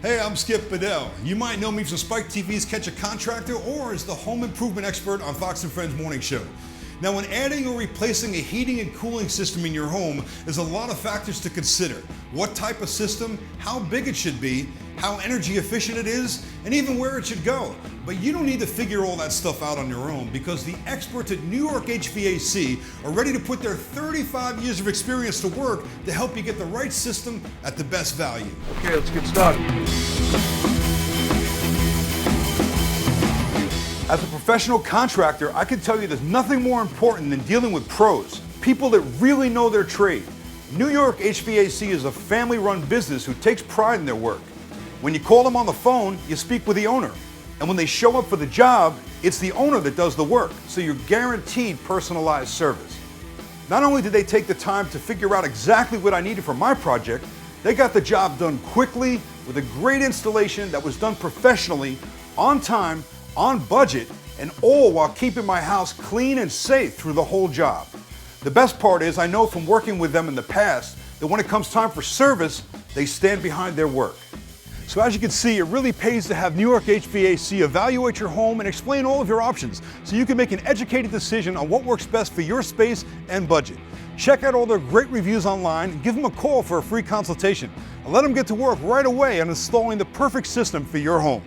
Hey, I'm Skip Bedell. You might know me from Spike TV's Catch a Contractor or as the home improvement expert on Fox & Friends Morning Show. Now, when adding or replacing a heating and cooling system in your home, there's a lot of factors to consider. What type of system, how big it should be, how energy efficient it is, and even where it should go. But you don't need to figure all that stuff out on your own because the experts at New York HVAC are ready to put their 35 years of experience to work to help you get the right system at the best value. Okay, let's get started. As a professional contractor, I can tell you there's nothing more important than dealing with pros, people that really know their trade. New York HVAC is a family-run business who takes pride in their work. When you call them on the phone, you speak with the owner. And when they show up for the job, it's the owner that does the work, so you're guaranteed personalized service. Not only did they take the time to figure out exactly what I needed for my project, they got the job done quickly with a great installation that was done professionally, on time, on budget, and all while keeping my house clean and safe through the whole job. The best part is I know from working with them in the past that when it comes time for service, they stand behind their work. So as you can see, it really pays to have New York HVAC evaluate your home and explain all of your options so you can make an educated decision on what works best for your space and budget. Check out all their great reviews online and give them a call for a free consultation. And let them get to work right away on installing the perfect system for your home.